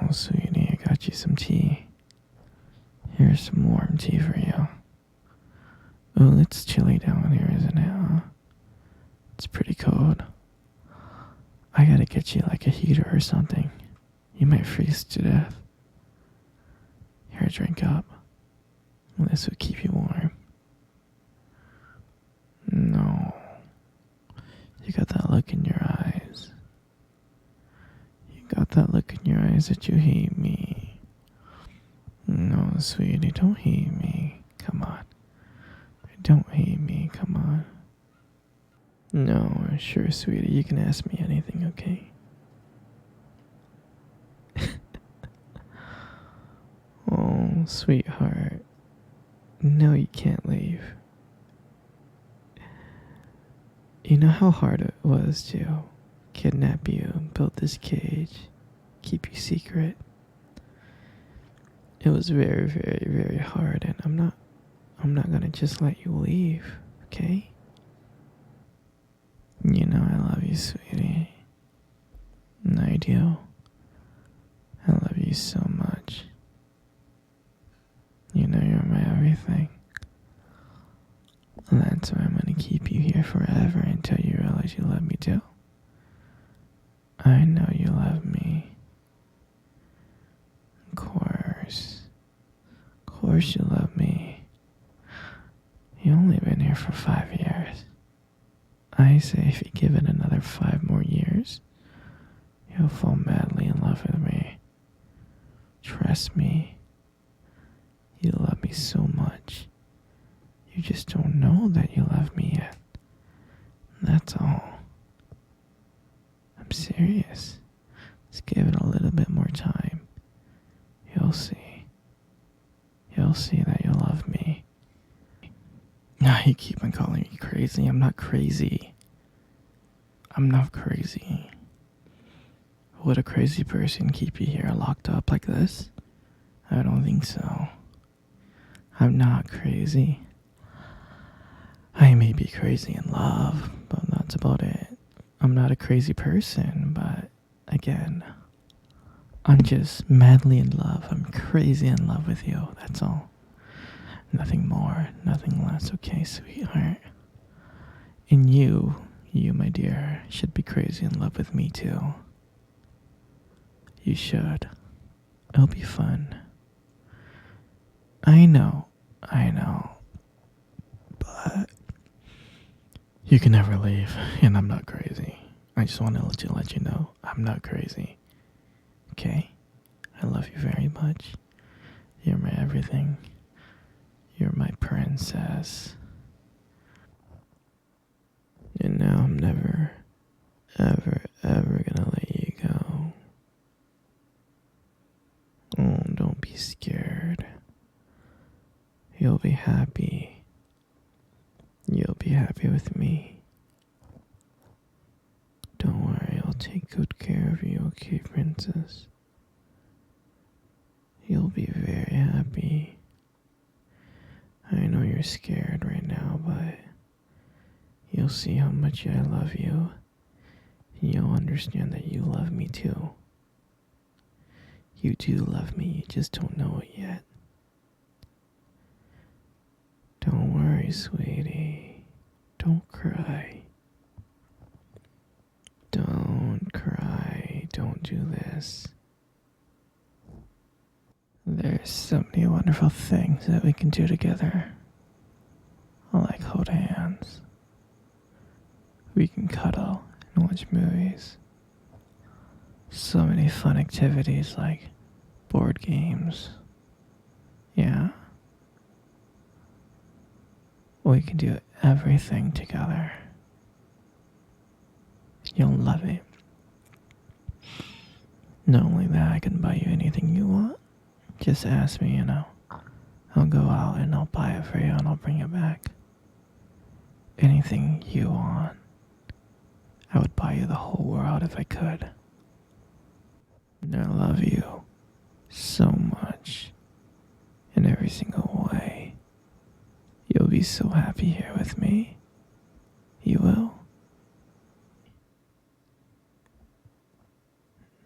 Oh, sweetie, I got you some tea. Here's some warm tea for you. Oh, it's chilly down here, isn't it, huh? It's pretty cold. I gotta get you like a heater or something. You might freeze to death. Here, drink up. This will keep you warm. No. You got that look in your eyes. You got that look in your eyes that you hate me. No, sweetie, don't hate me. Come on. Don't hate me, come on. No, sure, sweetie, you can ask me anything, okay? Oh, sweetheart. No, you can't leave. You know how hard it was to kidnap you, build this cage, keep you secret? It was very, very, very hard, and I'm not gonna just let you leave, okay? You know I love you, sweetie. And I do. I love you so much. You know you're my everything. And that's why I'm gonna keep you here forever until you realize you love me too. I know you love me. Of course. Of course you love me. You only been here for 5 years. I say if you give it another 5 more years, you'll fall madly in love with me. Trust me. You love me so much. You just don't know that you love me yet. That's all. I'm serious. Just give it a little bit more time. You'll see. You'll see that you love me. Now you keep on calling me crazy. I'm not crazy. I'm not crazy. Would a crazy person keep you here locked up like this? I don't think so. I'm not crazy. I may be crazy in love, but that's about it. I'm not a crazy person, but again, I'm just madly in love. I'm crazy in love with you, that's all. Nothing more, nothing less, okay, sweetheart? And you, my dear, should be crazy in love with me too. You should. It'll be fun. I know, but you can never leave, and I'm not crazy. I just want to let you know I'm not crazy. Okay? I love you very much. You're my everything. You're my princess. And now I'm never, ever, ever gonna let you go. Oh, don't be scared. You'll be happy. You'll be happy with me. Don't worry, I'll take good care of you, okay, princess? You'll be very happy. I know you're scared right now, but you'll see how much I love you. And you'll understand that you love me too. You do love me, you just don't know it yet. Don't worry, sweetie. Don't cry. Don't cry. Don't do this. There's so many wonderful things that we can do together. Like hold hands. We can cuddle and watch movies. So many fun activities like board games. Yeah. We can do everything together. You'll love it. Not only that, I can buy you anything you want. Just ask me, I'll go out and I'll buy it for you and I'll bring it back. Anything you want. I would buy you the whole world if I could. And I love you so much. In every single way. You'll be so happy here with me. You will.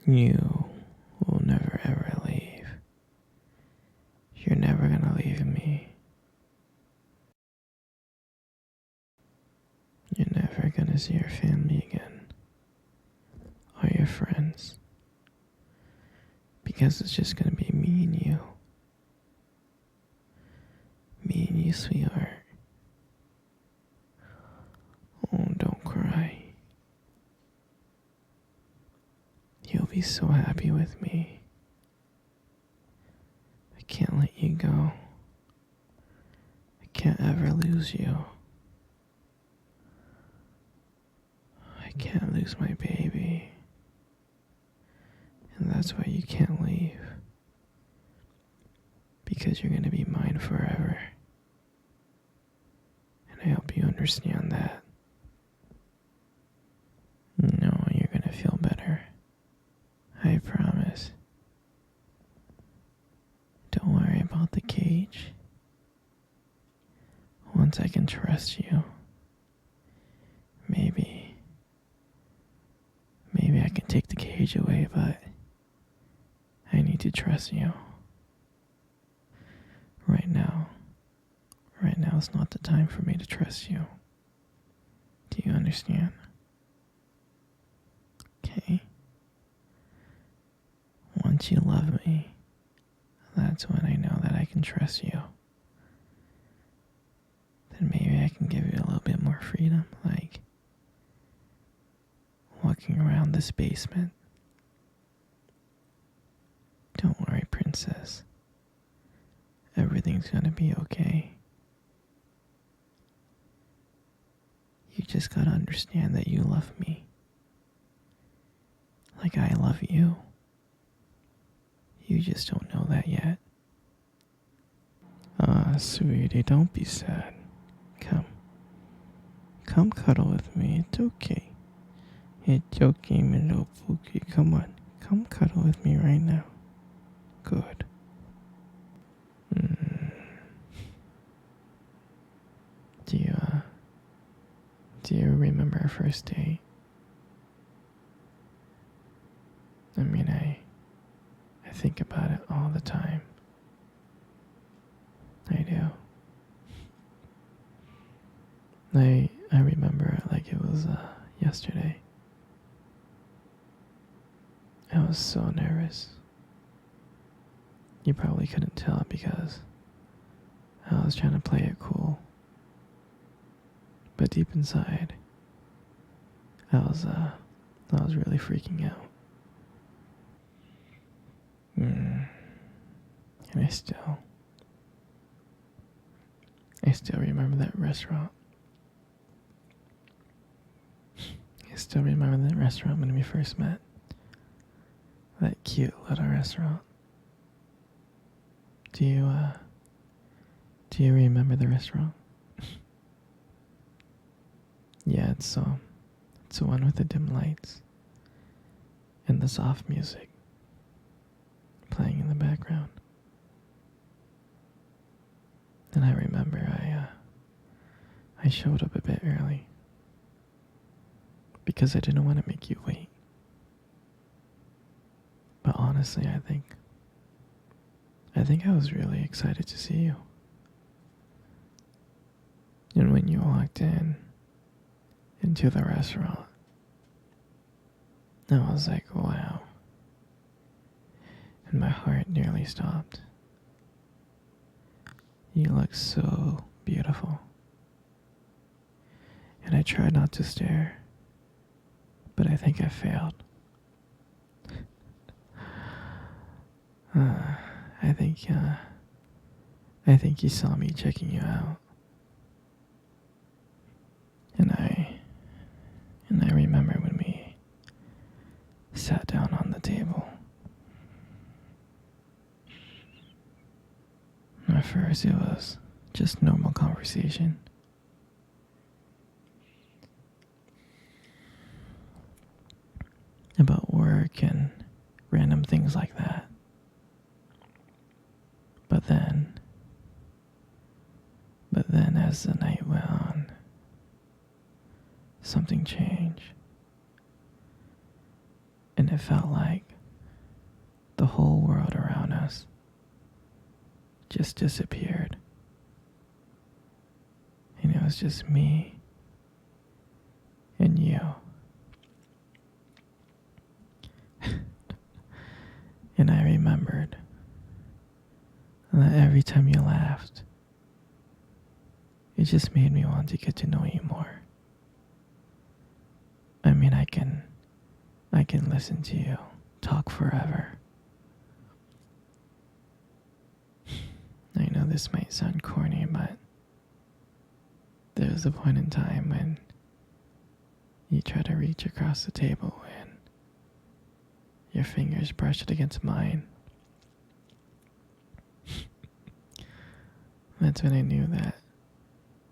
You will never ever see your family again, or your friends, because it's just gonna be me and you. Me and you, sweetheart. Oh, don't cry. You'll be so happy with me. I can't let you go. I can't ever lose you. I can't lose my baby. And that's why you can't leave. Because you're gonna be mine forever. And I hope you understand that. No, you're gonna feel better. I promise. Don't worry about the cage. Once I can trust you, maybe I can take the cage away, but I need to trust you. Right now is not the time for me to trust you. Do you understand? Okay? Once you love me, that's when I know that I can trust you. Then maybe I can give you a little bit more freedom, like walking around this basement. Don't worry, princess. Everything's gonna be okay. You just gotta understand that you love me. Like I love you. You just don't know that yet. Sweetie, don't be sad. Come cuddle with me. It's okay. It's okay, my little Pookie. Come on. Come cuddle with me right now. Good. Do you remember our first date? I mean, I think about it all the time. I do. I remember it like it was yesterday. I was so nervous. You probably couldn't tell because I was trying to play it cool. But deep inside, I was really freaking out. And I still remember that restaurant. I still remember that restaurant when we first met. That cute little restaurant. Do you remember the restaurant? Yeah, it's the one with the dim lights and the soft music playing in the background. And I remember I showed up a bit early because I didn't want to make you wait. But honestly, I think I was really excited to see you. And when you walked into the restaurant, I was like, wow. And my heart nearly stopped. You look so beautiful. And I tried not to stare, but I think I failed. I think you saw me checking you out. And I remember when we sat down on the table. At first it was just normal conversation. About work and random things like that. But then as the night went on, something changed. And it felt like the whole world around us just disappeared. And it was just me and you. And I remembered that every time you laughed, it just made me want to get to know you more. I mean, I can listen to you talk forever. I know this might sound corny, but there was a point in time when you tried to reach across the table and your fingers brushed against mine. That's when I knew that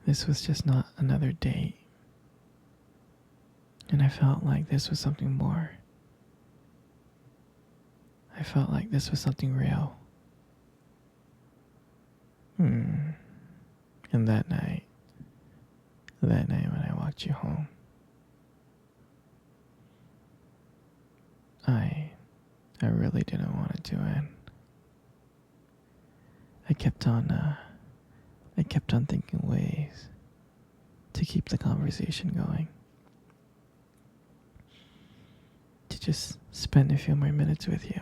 this was just not another date. And I felt like this was something more. I felt like this was something real. And that night when I walked you home, I really didn't want it to end. I kept on thinking ways to keep the conversation going. To just spend a few more minutes with you.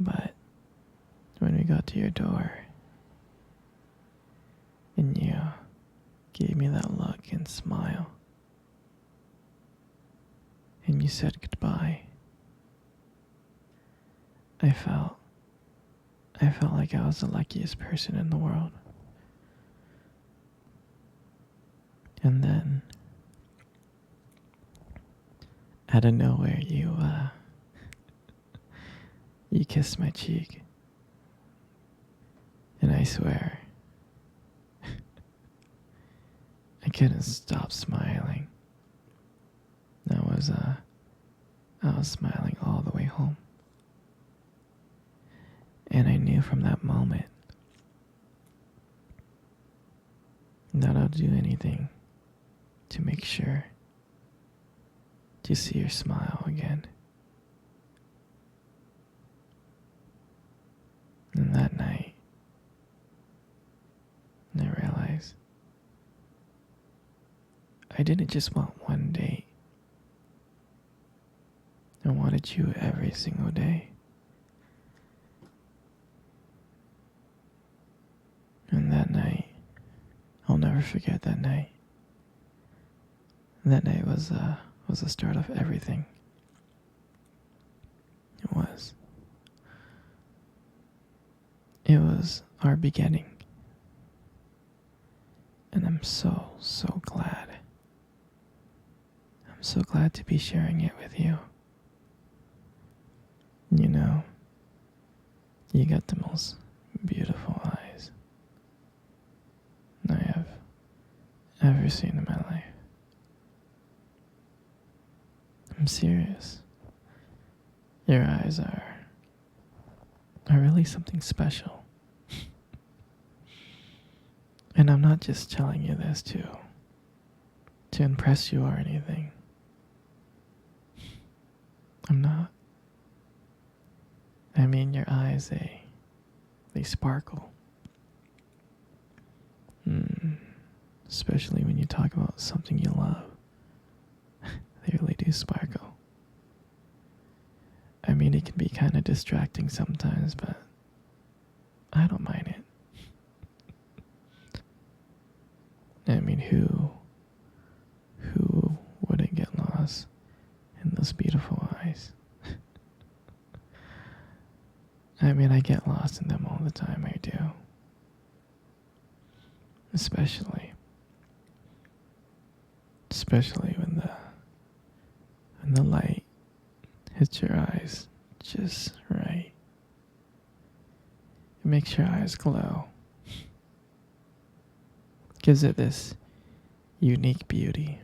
But when we got to your door, and you gave me that look and smile, and you said goodbye, I felt like I was the luckiest person in the world. And then, out of nowhere, you kissed my cheek. And I swear, I couldn't stop smiling. I was smiling all the way home. And I knew from that moment that I'll do anything to make sure to see your smile again. And that night, I realized I didn't just want one date. I wanted you every single day. And that night, I'll never forget that night. That night was the start of everything. It was. It was our beginning. And I'm so glad. I'm so glad to be sharing it with you. You know, you got the most beautiful eyes I have ever seen in my life. I'm serious. Your eyes are really something special. And I'm not just telling you this to impress you or anything. I'm not. I mean, your eyes, they sparkle. Especially when you talk about something you love. They really do sparkle. I mean, it can be kind of distracting sometimes, but I don't mind it. I mean, who wouldn't get lost in those beautiful eyes? I mean, I get lost in them all the time, I do. Especially when the light hits your eyes just right. It makes your eyes glow. Gives it this unique beauty.